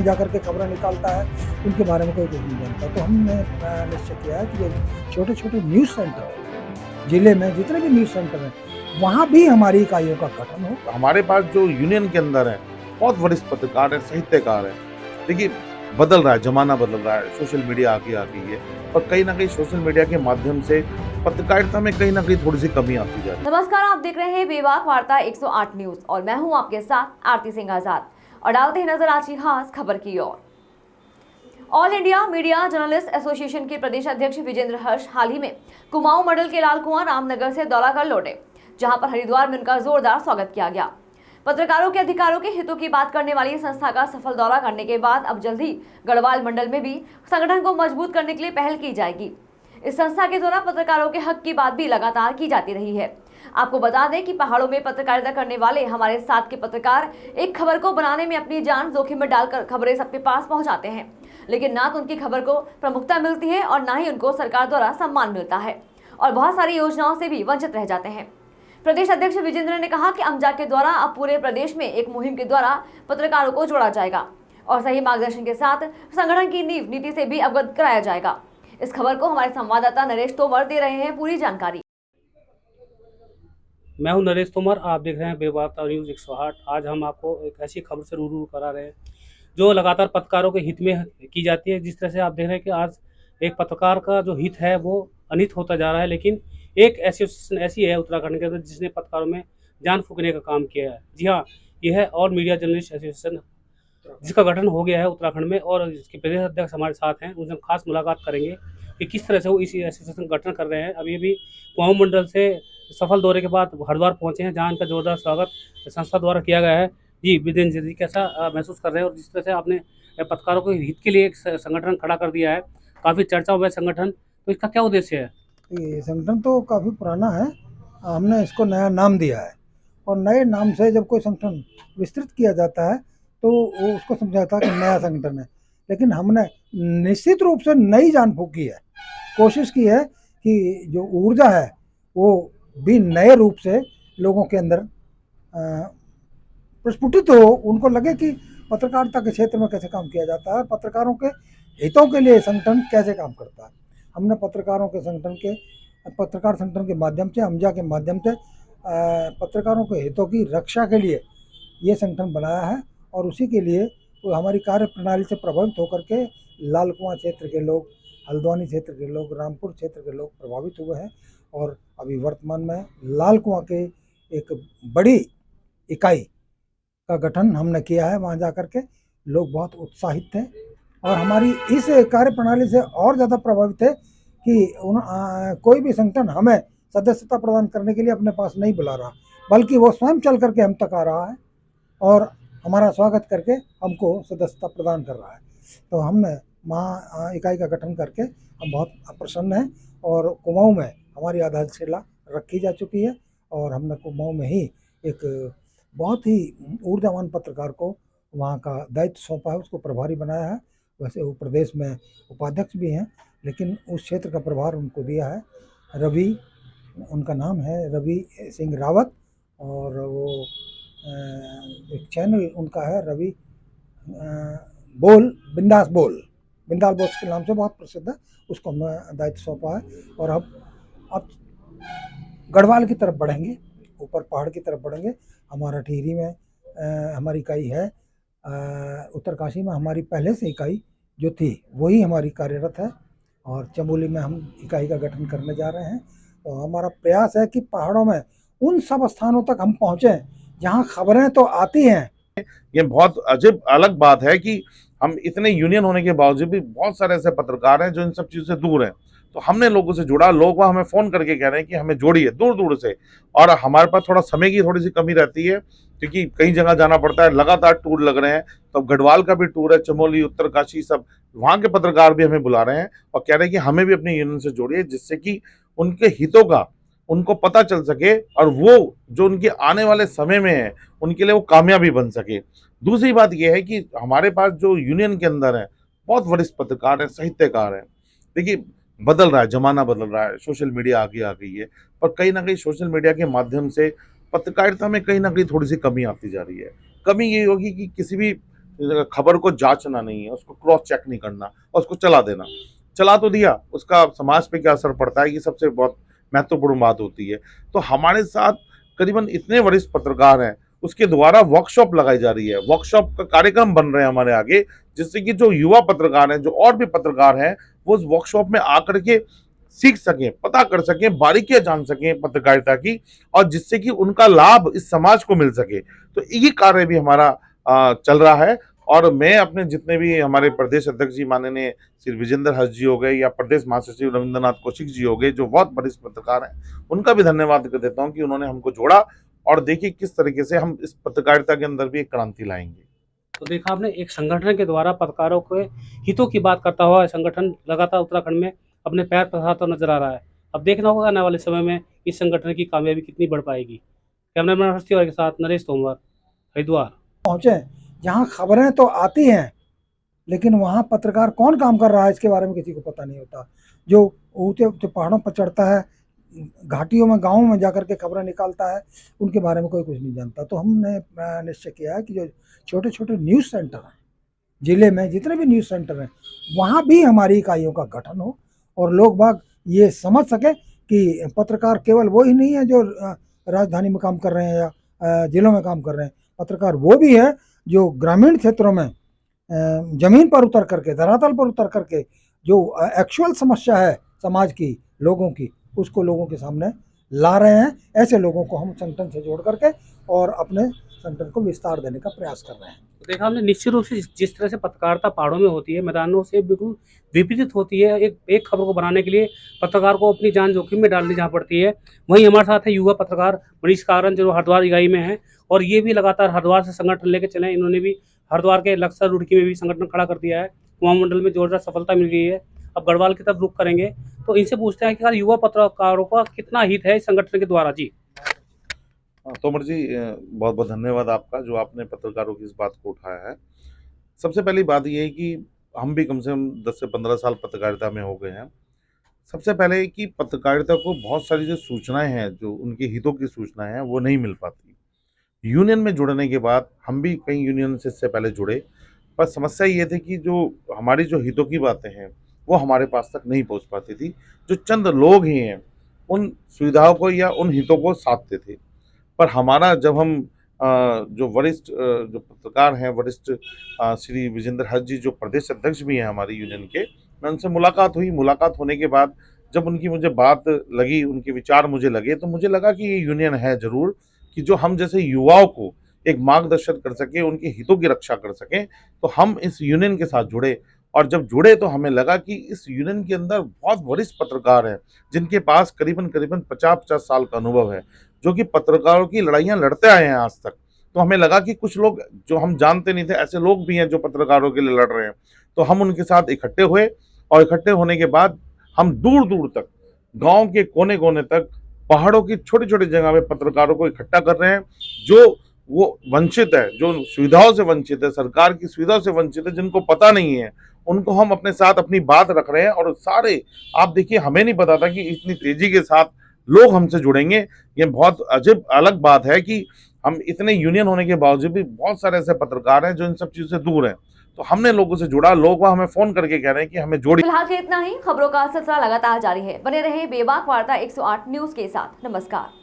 जाकर के खबरें निकालता है, उनके बारे में कोई कुछ नहीं जानता। तो हमने निश्चय किया है कि ये छोटे छोटे न्यूज़ सेंटर जिले में जितने भी न्यूज़ सेंटर हैं, वहाँ भी हमारी इकाइयों का गठन हो। हमारे पास जो यूनियन के अंदर है बहुत वरिष्ठ पत्रकार है, साहित्यकार है। देखिए, बदल रहा है, जमाना बदल रहा है, सोशल मीडिया आगे आ गई है और कहीं ना कहीं सोशल मीडिया के माध्यम से पत्रकारिता में कहीं ना कहीं थोड़ी सी कमी आती जा रही है। नमस्कार, आप देख रहे हैं बेबाक वार्ता 108 न्यूज और मैं हूं आपके साथ आरती सिंह आजाद और डालते हैं नजर आज की खास खबर की ओर। All India media journalist association के प्रदेश अध्यक्ष विजेंद्र हर्ष हाल ही में कुमाऊं मंडल के लाल कुआं रामनगर से दौरा कर लौटे, जहां पर हरिद्वार में उनका जोरदार स्वागत किया गया। पत्रकारों के अधिकारों के हितों की बात करने वाली संस्था का सफल दौरा करने के बाद अब जल्द ही गढ़वाल मंडल में भी संगठन को मजबूत करने के लिए पहल की जाएगी। इस संस्था के द्वारा पत्रकारों के हक की बात भी लगातार की जाती रही है। आपको बता दें कि पहाड़ों में पत्रकारिता करने वाले हमारे साथ के पत्रकार एक खबर को बनाने में अपनी जान जोखिम में डालकर खबरें सबके पास पहुंचाते हैं, लेकिन ना तो उनकी खबर को प्रमुखता मिलती है और ना ही उनको सरकार द्वारा सम्मान मिलता है और बहुत सारी योजनाओं से भी वंचित रह जाते हैं। प्रदेश अध्यक्ष विजेंद्र ने कहा कि अमजा के द्वारा अब पूरे प्रदेश में एक मुहिम के द्वारा पत्रकारों को जोड़ा जाएगा और सही मार्गदर्शन के साथ संगठन की नींव नीति से भी अवगत कराया जाएगा। इस खबर को हमारे संवाददाता नरेश तोमर दे रहे हैं पूरी जानकारी। मैं हूं नरेश तोमर, आप देख रहे हैं बेवार्ता न्यूज़ 108। आज हम आपको एक ऐसी खबर से रूबरू करा रहे हैं जो लगातार पत्रकारों के हित में की जाती है। जिस तरह से आप देख रहे हैं कि आज एक पत्रकार का जो हित है वो अनित होता जा रहा है, लेकिन एक एसोसिएशन ऐसी है उत्तराखंड के अंदर जिसने पत्रकारों में जान फूंकने का काम किया है। जी हाँ, यह है ऑल मीडिया जर्नलिस्ट एसोसिएशन, जिसका गठन हो गया है उत्तराखंड में और इसके प्रदेश अध्यक्ष हमारे साथ हैं। उनसे हम खास मुलाकात करेंगे कि किस तरह से वो इस एसोसिएशन का गठन कर रहे हैं। अभी अभी कुमाऊं मंडल से सफल दौरे के बाद हरिद्वार पहुंचे हैं, जहां इनका जोरदार स्वागत संस्था द्वारा किया गया है। जी विजेंद्र जी, कैसा महसूस कर रहे हैं और जिस तरह से आपने पत्रकारों के हित के लिए एक संगठन खड़ा कर दिया है, काफ़ी चर्चा हुआ है संगठन, तो इसका क्या उद्देश्य है? ये संगठन तो काफ़ी पुराना है, हमने इसको नया नाम दिया है और नए नाम से जब कोई संगठन विस्तृत किया जाता है तो वो उसको समझाता है कि नया संगठन है। लेकिन हमने निश्चित रूप से नई जान फूंकी है, कोशिश की है कि जो ऊर्जा है वो भी नए रूप से लोगों के अंदर प्रस्फुटित हो, उनको लगे कि पत्रकारिता के क्षेत्र में कैसे काम किया जाता है, पत्रकारों के हितों के लिए संगठन कैसे काम करता है। हमने पत्रकार संगठन के माध्यम से, अमजा के माध्यम से पत्रकारों के हितों की रक्षा के लिए ये संगठन बनाया है और उसी के लिए वो हमारी कार्य प्रणाली से प्रभावित होकर के लाल कुआं क्षेत्र के लोग, हल्द्वानी क्षेत्र के लोग, रामपुर क्षेत्र के लोग प्रभावित हुए हैं और अभी वर्तमान में लाल कुआं के एक बड़ी इकाई का गठन हमने किया है। वहाँ जाकर के लोग बहुत उत्साहित थे और हमारी इस कार्य प्रणाली से और ज़्यादा प्रभावित है कि कोई भी संगठन हमें सदस्यता प्रदान करने के लिए अपने पास नहीं बुला रहा, बल्कि वो स्वयं चल करके हम तक आ रहा है और हमारा स्वागत करके हमको सदस्यता प्रदान कर रहा है। तो हमने महा इकाई का गठन करके हम बहुत प्रसन्न हैं और कुमाऊं में हमारी आधारशिला रखी जा चुकी है और हमने कुमाऊं में ही एक बहुत ही ऊर्जावान पत्रकार को वहाँ का दायित्व सौंपा है, उसको प्रभारी बनाया है। वैसे वो प्रदेश में उपाध्यक्ष भी हैं, लेकिन उस क्षेत्र का प्रभार उनको दिया है रवि, उनका नाम है रवि सिंह रावत और वो एक चैनल उनका है रवि बिंदास बोल के नाम से बहुत प्रसिद्ध है, उसको हमने दायित्व सौंपा है। और अब गढ़वाल की तरफ बढ़ेंगे, ऊपर पहाड़ की तरफ बढ़ेंगे। हमारा टिहरी में हमारी इकाई है, उत्तरकाशी में हमारी पहले से इकाई जो थी वही हमारी कार्यरत है और चमोली में हम इकाई का गठन करने जा रहे हैं। तो हमारा प्रयास है कि पहाड़ों में उन सब स्थानों तक हम पहुँचें जहाँ खबरें तो आती हैं। ये बहुत अजीब अलग बात है कि हम इतने यूनियन होने के बावजूद भी बहुत सारे ऐसे पत्रकार हैं जो इन सब चीज़ों से दूर हैं। तो हमने लोगों से जुड़ा, लोग वह हमें फ़ोन करके कह रहे हैं कि हमें जोड़िए दूर दूर से, और हमारे पास थोड़ा समय की थोड़ी सी कमी रहती है क्योंकि कई जगह जाना पड़ता है, लगातार टूर लग रहे हैं। तो गढ़वाल का भी टूर है, चमोली, उत्तरकाशी, सब वहाँ के पत्रकार भी हमें बुला रहे हैं और कह रहे हैं कि हमें भी अपने यूनियन से जोड़िए, जिससे कि उनके हितों का उनको पता चल सके और वो जो उनके आने वाले समय में है उनके लिए वो कामयाबी बन सके। दूसरी बात यह है कि हमारे पास जो यूनियन के अंदर है बहुत वरिष्ठ पत्रकार है, साहित्यकार है। देखिए, बदल रहा है, जमाना बदल रहा है, सोशल मीडिया आगे आ गई है, पर कहीं ना कहीं सोशल मीडिया के माध्यम से पत्रकारिता में कहीं ना कहीं थोड़ी सी कमी आती जा रही है। कमी ये होगी कि किसी भी खबर को जांचना नहीं है, उसको क्रॉस चेक नहीं करना और उसको चला देना। चला तो दिया, उसका समाज पे क्या असर पड़ता है, ये सबसे बहुत महत्वपूर्ण बात होती है। तो हमारे साथ करीबन इतने वरिष्ठ पत्रकार हैं, उसके द्वारा वर्कशॉप लगाई जा रही है, वर्कशॉप का कार्यक्रम बन रहे हैं हमारे आगे, जिससे कि जो युवा पत्रकार हैं, जो और भी पत्रकार हैं, वो उस वर्कशॉप में आकर के सीख सकें, पता कर सकें, बारीकियां जान सकें पत्रकारिता की, और जिससे कि उनका लाभ इस समाज को मिल सके। तो ये कार्य भी हमारा चल रहा है। और मैं अपने जितने भी हमारे प्रदेश अध्यक्ष जी माननीय श्री विजेंद्र हर्ष जी हो गए, या प्रदेश महासचिव रविंद्रनाथ कौशिक जी हो गए, जो बहुत वरिष्ठ पत्रकार हैं, उनका भी धन्यवाद कर देता हूं कि उन्होंने हमको जोड़ा। और देखिए किस तरीके से हम इस पत्रकारिता के अंदर भी एक क्रांति लाएंगे। तो देखा आपने, एक संगठन के द्वारा पत्रकारों के हितों की बात करता हुआ संगठन लगातार उत्तराखंड में अपने पैर पसारता नजर आ रहा है। अब देखना होगा आने वाले समय में इस संगठन की कामयाबी कितनी बढ़ पाएगी। कैमरामैन हर्ष तिवारी के साथ नरेश तोमर, हरिद्वार। पहुँचे जहाँ खबरें तो आती हैं, लेकिन वहाँ पत्रकार कौन काम कर रहा है इसके बारे में किसी को पता नहीं होता। जो ऊँचे ऊँचे पहाड़ों पर चढ़ता है, घाटियों में, गाँवों में जाकर के खबरें निकालता है, उनके बारे में कोई कुछ नहीं जानता। तो हमने निश्चय किया है कि जो छोटे छोटे न्यूज़ सेंटर हैं, जिले में जितने भी न्यूज़ सेंटर हैं, वहाँ भी हमारी इकाइयों का गठन हो और लोग बाग ये समझ सके कि पत्रकार केवल वो ही नहीं है जो राजधानी में काम कर रहे हैं या जिलों में काम कर रहे हैं। पत्रकार वो भी है जो ग्रामीण क्षेत्रों में जमीन पर उतर करके, धरातल पर उतर करके जो एक्चुअल समस्या है समाज की, लोगों की, उसको लोगों के सामने ला रहे हैं। ऐसे लोगों को हम संगठन से जोड़ करके और अपने संगठन को विस्तार देने का प्रयास कर रहे हैं। तो देखा हमने, निश्चित रूप से जिस तरह से पत्रकारिता पहाड़ों में होती है, मैदानों से बिल्कुल विपरीत होती है। एक खबर को बनाने के लिए पत्रकार को अपनी जान जोखिम में डालनी जहाँ पड़ती है। वहीं हमारे साथ है युवा पत्रकार मनीष कारन, जो हरिद्वार इकाई में है, और ये भी लगातार हरिद्वार से संगठन लेके चले। इन्होंने भी हरिद्वार के लक्सर रुड़की में भी संगठन खड़ा कर दिया है। कुमाऊं मंडल में जोरदार सफलता मिल गई है। अब गढ़वाल की तरफ रुख करेंगे, तो इनसे पूछते हैं कि यार युवा पत्रकारों का कितना हित है इस संगठन के द्वारा। जी तोमर जी, बहुत बहुत धन्यवाद आपका, जो आपने पत्रकारों की इस बात को उठाया है। सबसे पहली बात यह है कि हम भी कम से कम 10 से 15 साल पत्रकारिता में हो गए हैं। सबसे पहले कि पत्रकारिता को बहुत सारी जो सूचनाएं हैं, जो उनके हितों की सूचनाएं हैं, वो नहीं मिल पाती। यूनियन में जुड़ने के बाद हम भी कई यूनियन से इससे पहले जुड़े, पर समस्या ये थी कि जो हमारी जो हितों की बातें हैं, वो हमारे पास तक नहीं पहुंच पाती थी। जो चंद लोग ही हैं, उन सुविधाओं को या उन हितों को साधते थे। पर हमारा जब हम जो वरिष्ठ जो पत्रकार हैं, वरिष्ठ श्री विजेंद्र हर्ष जी, जो प्रदेश अध्यक्ष भी हैं हमारी यूनियन के, मैं उनसे मुलाकात हुई। मुलाकात होने के बाद जब उनकी मुझे बात लगी, उनके विचार मुझे लगे, तो मुझे लगा कि ये यूनियन है ज़रूर, कि जो हम जैसे युवाओं को एक मार्गदर्शन कर सके, उनके हितों की रक्षा कर सकें। तो हम इस यूनियन के साथ जुड़े, और जब जुड़े तो हमें लगा कि इस यूनियन के अंदर बहुत वरिष्ठ पत्रकार हैं, जिनके पास करीबन करीबन 50-50 साल का अनुभव है, जो कि पत्रकारों की लड़ाइयाँ लड़ते आए हैं आज तक। तो हमें लगा कि कुछ लोग जो हम जानते नहीं थे, ऐसे लोग भी हैं जो पत्रकारों के लिए लड़ रहे हैं। तो हम उनके साथ इकट्ठे हुए, और इकट्ठे होने के बाद हम दूर दूर तक, गांव के कोने कोने तक, पहाड़ों की छोटी छोटी जगह में पत्रकारों को इकट्ठा कर रहे हैं, जो वो वंचित है, जो सुविधाओं से वंचित है, सरकार की सुविधाओं से वंचित है, जिनको पता नहीं है, उनको हम अपने साथ अपनी बात रख रहे हैं। और सारे, आप देखिए, हमें नहीं पता था कि इतनी तेजी के साथ लोग हमसे जुड़ेंगे। ये बहुत अजीब अलग बात है कि हम इतने यूनियन होने के बावजूद भी बहुत सारे ऐसे पत्रकार हैं जो इन सब चीजों से दूर हैं। तो हमने लोगों से जुड़ा, लोग हमें फोन करके कह रहे हैं कि हमें जोड़ी। फिलहाल के इतना ही। खबरों का सिलसिला लगातार जारी है, बने रहे बेबाक वार्ता 108 न्यूज के साथ। नमस्कार।